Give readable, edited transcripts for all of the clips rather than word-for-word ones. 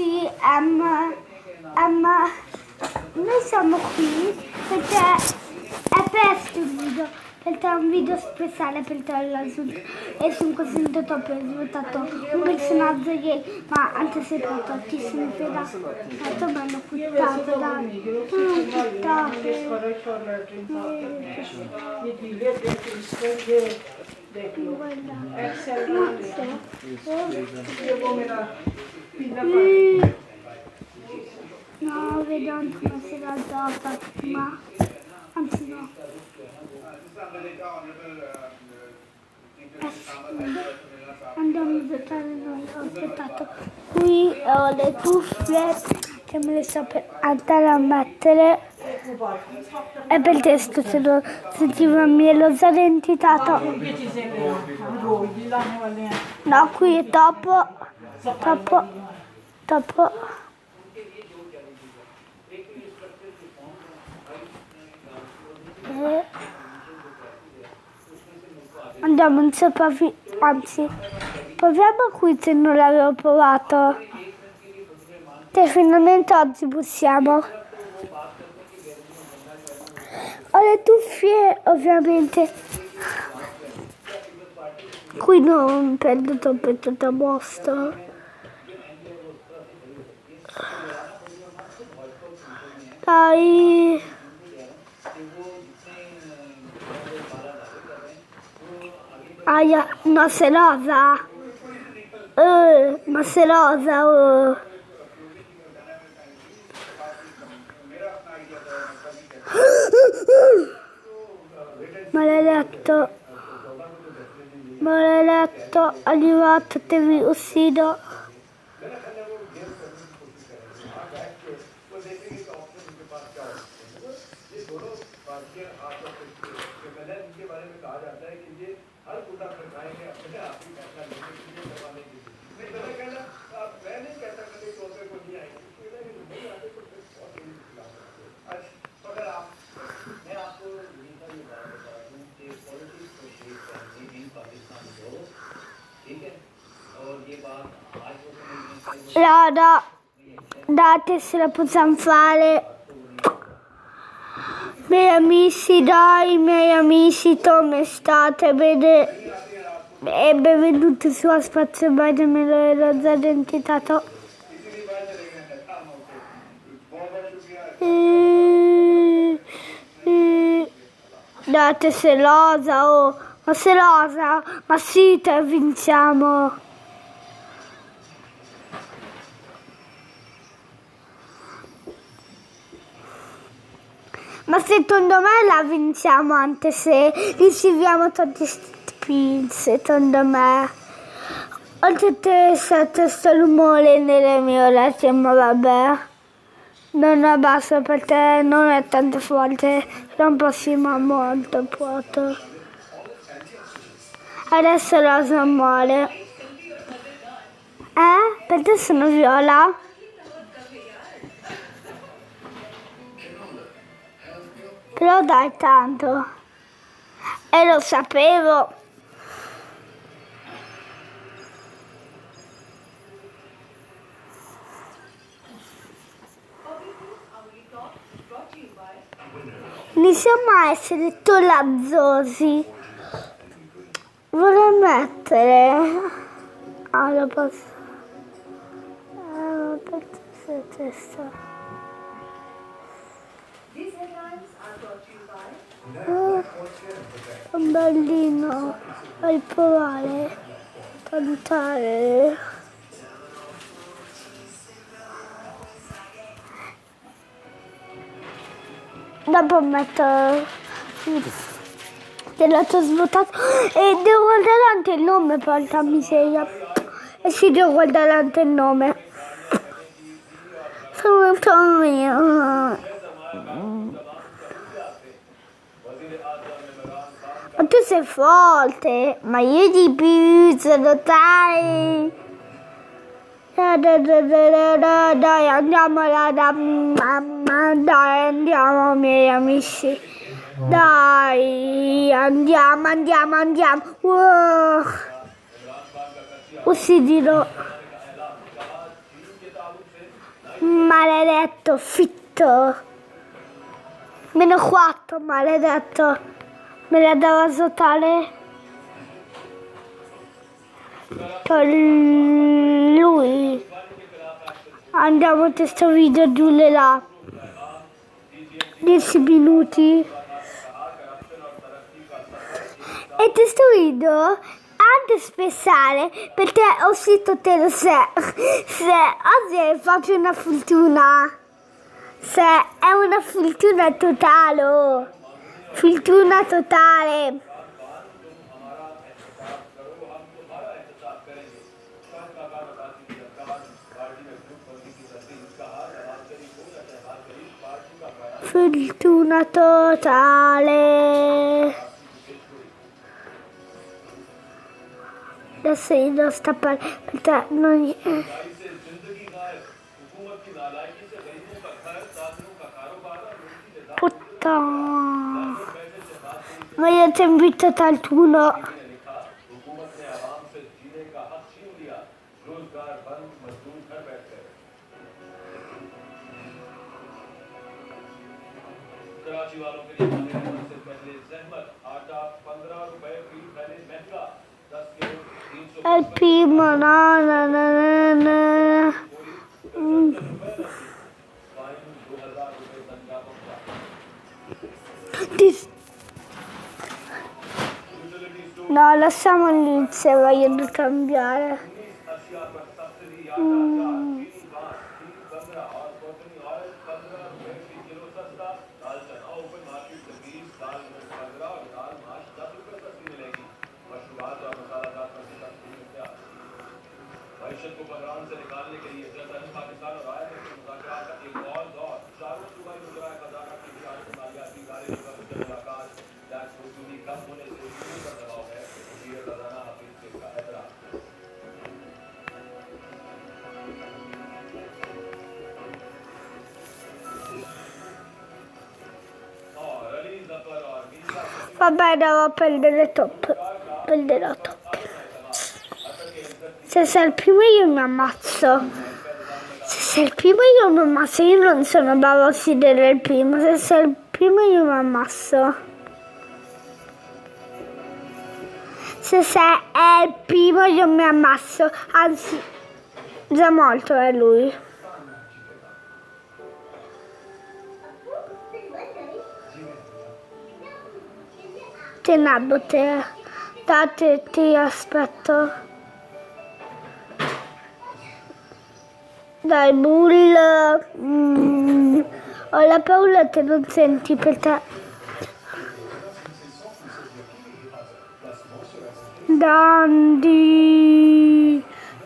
Sì, noi siamo qui perché è presto il video, perché è un video speciale per il e sono così troppo risultato un personaggio ieri, ma anche se per tantissimi pedazi, tanto mi hanno puttato, dai, mi hanno no, vedo anche come si la gioca, ma anzi no. Andiamo a giocare noi, ho aspettato. Qui ho le cuffie che me le sto per andare a mettere. E per il testo se lo sentiva me lo identitato. No, qui è troppo. Andiamo in anzi, proviamo qui se non l'avevo provato. E finalmente oggi possiamo. Ho le cuffie ovviamente. Qui non prendo troppo da mostro. Dai. Aia, no, se rosa. Ma se rosa. Maledetto, arrivato, te vi uccido. Raga, date se la possiamo fare. Miei amici, come state? Bene, e benvenuti su Spazio Bene, me lo ero già identificato. Date se rosa, ma se rosa, ma sì, te vinciamo. Ma secondo me la vinciamo anche se riceviamo tanti spin, secondo me. Ho tutte questo rumore nelle mie orecchie, ma vabbè. Non abbasso perché non è tanto forte, non possiamo molto vuoto. Adesso rosa muore. Perché sono viola? Però dai tanto. E lo sapevo. Iniziamo a essere tolazzosi. Vorrei mettere. Lo posso. Per testa. Un bellino, vai provare, cantare. Dopo metto l'ho svuotato e devo guardare anche il nome, porca miseria. E sì, devo guardare anche il nome. Sono mio. Ma tu sei forte, ma io di più sono dai. Dai, andiamo dai, andiamo miei amici. Dai, andiamo. Wow. Uccidilo. maledetto, fitto. -4, maledetto. Me la dava totale. Per lui. Andiamo a questo video giù là. 10 minuti. E questo video anche speciale perché ho scritto te lo se oggi faccio una fortuna. Se è una fortuna totale. Fortuna totale. Fortuna totale. Adesso io devo stappare perché non... Puttana. Ma io ti invito qualcuno. Karachi वालों के लिए से पहले जहमत आटा 15 रुपए फी पहले महंगा 10 किलो 300 Il primo, no. No, lasciamo lì se voglio cambiare. मईशत को बहरान से निकालने के लिए जर्मनी पाकिस्तान और आयरलैंड के मुज़ाकरात का एक और दौर चारों सूबाई मुज़ाकरा खजाना की रियासत मालियाती इदारे का मुलाकात टैक्स वसूली कम होने से बिजली पर दबाव है वज़ीर खजाना हफीज शेख का एतराज़ और अली जफर और Misa Vabbè, devo prendere top. Prenderò top. Se sei il primo io mi ammazzo. Se sei il primo io mi ammazzo. Io non sono bravo a uccidere il primo. Se sei il primo io mi ammazzo. Se sei il primo io mi ammazzo. Anzi, già molto è lui. Te nabbo te. Date, ti aspetto. Dai, Bull. Ho la paura che non senti perché...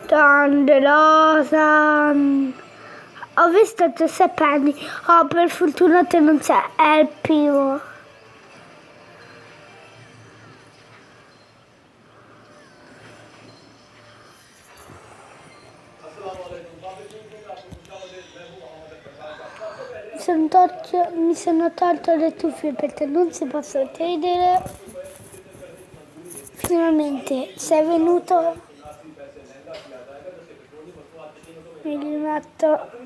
Danderosa. Ho visto che sei penny. Oh, per fortuna che non c'è. È il primo. Mi sono tolto le cuffie perché non si possono credere. Finalmente sei venuto. Mi rimetto.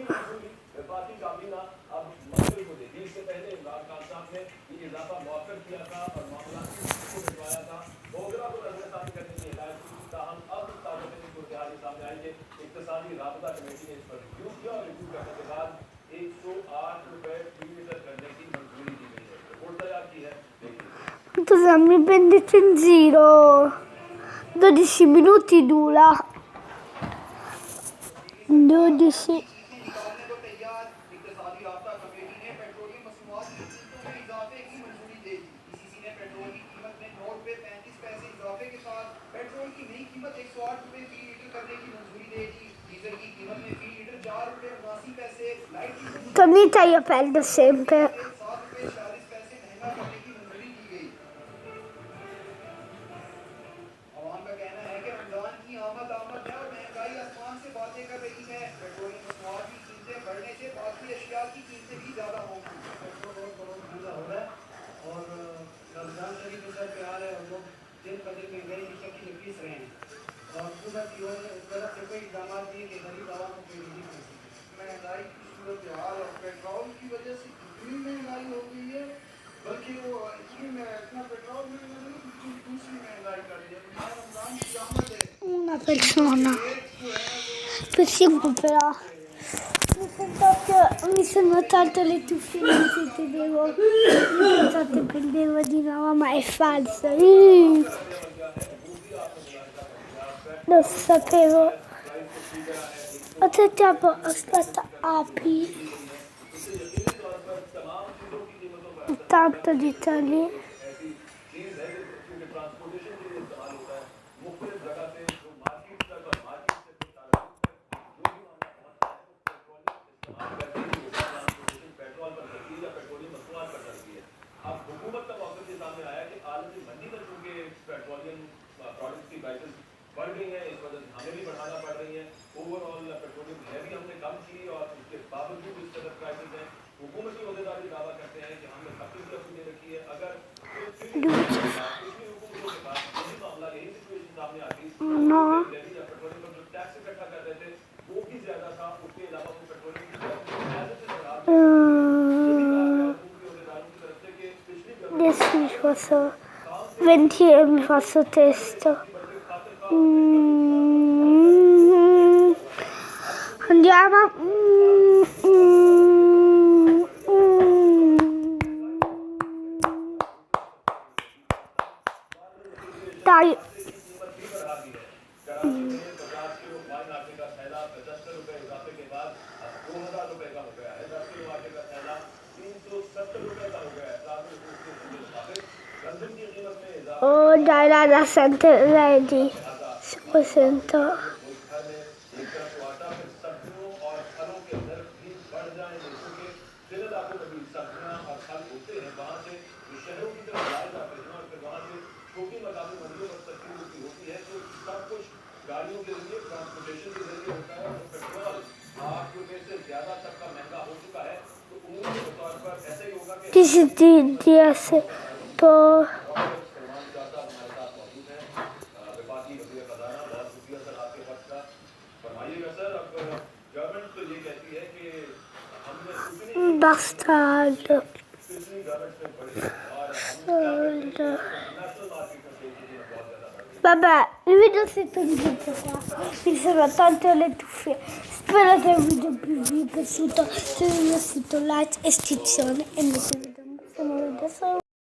इक़्तिसादी राबता कमेटी ने इस पर रिव्यू किया और रिव्यू करने के बाद 108 रुपए फी लीटर करने की मंजूरी दी गई है रिपोर्ट तैयार की है देखिए Cosa mi prendete in giro? 12 minuti dura. 12. Tonita io perdo sempre. महंगाई की सूरत persona. Per sempre però. Mi sono tolto le tuffiette che devo. Ho pensato che prendevo di nuovo, ma è falso. Lo sapevo. Aspetta, apri. Tanto di lì. अब हुकूमत का मौका के सामने आया कि आलमी मंडी में चूंकि पेट्रोलियम प्रोडक्ट्स की प्राइसेस बढ़ गई हैं, इस वजह से हमें भी बढ़ाना पड़ रही है। ओवरऑल पेट्रोलियम है भी हमने कम की और उसके बावजूद इस तरह प्राइसेस हैं। हुकूमती अहदेदार भी दावा करते हैं कि हमने सब्सिडी अपनी रखी है। अगर पिछली हुकूमतों के पास यही मामला यही सिचुएशन सामने आती पेट्रोलियम पर जो टैक्स इकट्ठा कर रहे थे वो भी ज्यादा था, उसके अलावा वो petroleum Adesso mi faccio testo. Andiamo. Dai. Oh dai, la sento ready. Si presenta. गाड़ियों के लिए ट्रांसपोर्टेशन के जरिए होता है तो पेट्रोल 8 रुपए से ज्यादा तक का महंगा हो चुका है। तो उम्मीद के तौर पर ऐसा ही होगा कि DS तो विभागीय वजीर खजाना बहुत शुक्रिया सर आपके वक्त का। फरमाइएगा सर। अब गवर्नमेंट तो ये कहती है कि हमने bastardo. पिछली गवर्नमेंट में बड़ी और नेशनल मार्केट में Vabbè, il video si è terminato qua. Mi sono tante le cuffie. Spero che il video vi è piaciuto. Se vi è piaciuto like e iscrizione e mi si vede.